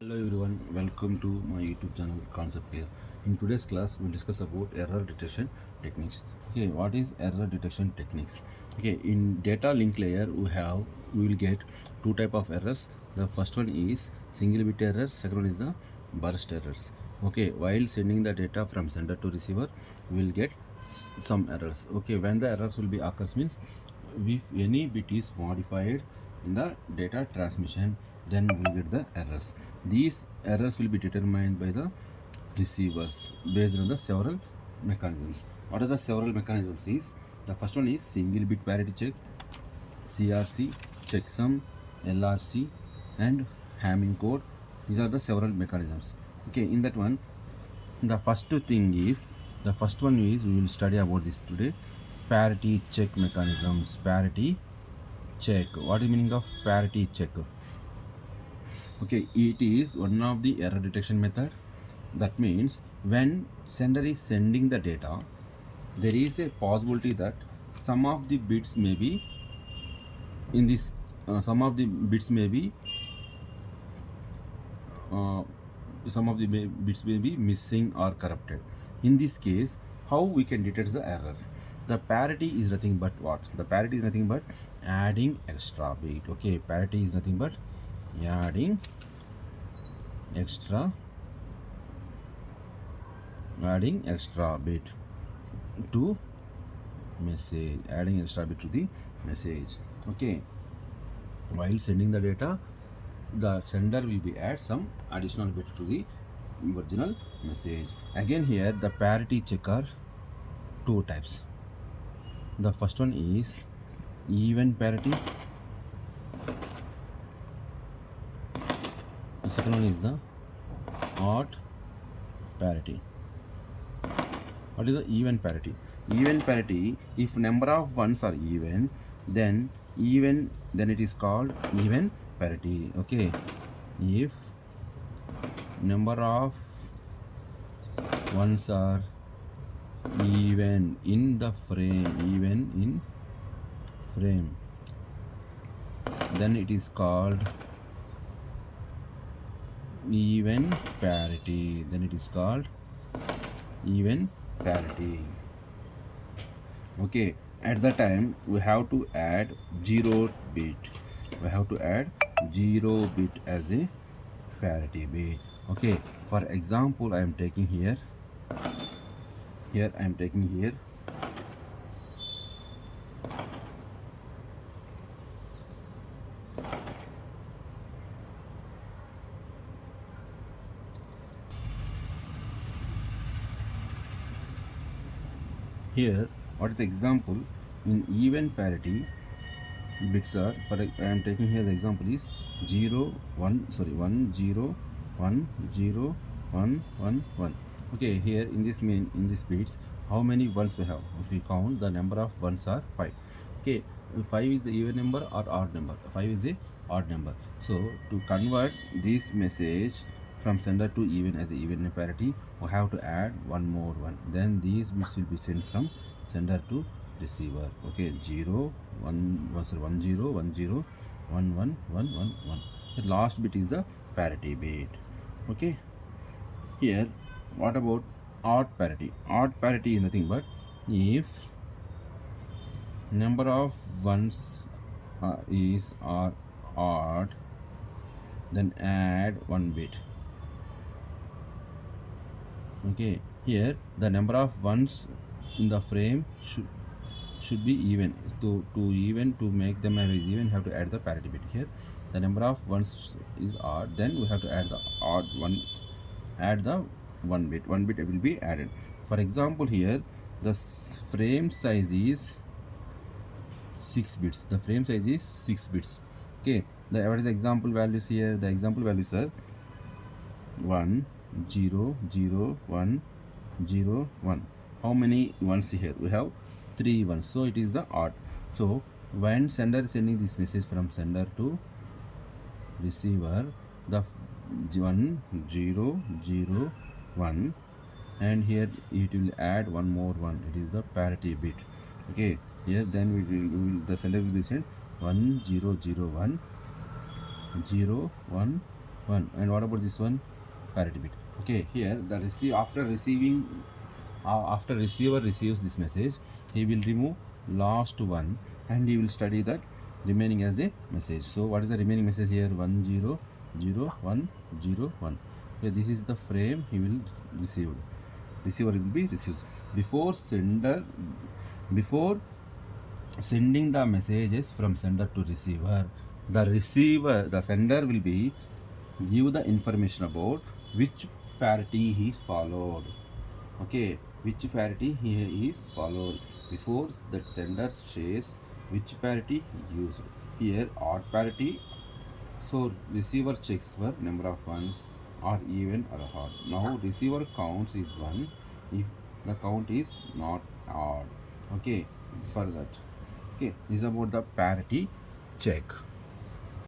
Hello everyone, welcome to my YouTube channel Concept Here. In today's class, we'll discuss about error detection techniques. Okay, what is error detection techniques? Okay, in data link layer, we will get two type of errors. The first one is single bit error. Second one is the burst errors. Okay, while sending the data from sender to receiver, we will get some errors. Okay, when the errors will be occurs means if any bit is modified in the data transmission, then we will get the errors. These errors will be determined by the receivers based on the several mechanisms. What are the several mechanisms is, the first one is single bit parity check, CRC, checksum, LRC, and Hamming code. These are the several mechanisms. Okay, in that one, the first one is we will study about this today. Parity check mechanisms. Parity check. What is the meaning of parity check? Okay, it is one of the error detection method. That means when sender is sending the data, there is a possibility that some of the bits may be in this some of the bits may be bits may be missing or corrupted. In this case, how we can detect the error? The parity is nothing but what? The parity is nothing but adding extra bit. Okay, parity is nothing but adding extra bit to message, adding extra bit to the message. Okay, while sending the data, the sender will be add some additional bit to the original message. Again here the parity check are two types. The first one is even parity, the second one is the odd parity. What is the even parity? Even parity, if number of ones are even, then it is called even parity. Okay, if number of ones are even in the frame, then it is called even parity. Okay, at the time we have to add 0 bit. As a parity bit. Okay, for example, I am taking here what is the example in even parity bits are, for I am taking here the example is 0 1 1 0 1 0 1 1 1. Okay, here in this bits, how many ones we have? If we count, the number of ones are 5. Okay, 5 is the even number or odd number? 5 is a odd number. So to convert this message from sender to even as a even parity, we have to add one more one. Then these bits will be sent from sender to receiver. Okay, 0 1 1 0 1 0 1 1 1 1 1. The last bit is the parity bit. Okay, here what about odd parity? Odd parity is nothing but if number of ones is or odd, then add one bit. Okay, here the number of ones in the frame should be even. To make them as even, have to add the parity bit. Here the number of ones is odd, then we have to add the odd one, add the one bit will be added. For example, here the frame size is 6 bits. Okay, what is the example values here? The example values are 1 0 0 1 0 1. How many ones here? We have 3 ones, so it is the odd. So when sender is sending this message from sender to receiver, the 1 0 0 1, and here it will add one more one, it is the parity bit. Okay, here then the sender will be sent 1 0 0 1 0 1 1. And what about this one? Parity bit. Okay, here the after receiving after receiver receives this message, he will remove last one and he will study that remaining as a message. So what is the remaining message here? 1000101. Okay, this is the frame he will receive. Receiver will be received before before sending the messages from sender to receiver. The sender will be give the information about which parity he is followed. Okay, which parity he is followed before that sender shares which parity used. Here odd parity, so receiver checks for number of ones or even or odd. Now receiver counts is 1 if the count is not odd. Okay, for that. Okay, this is about the parity check.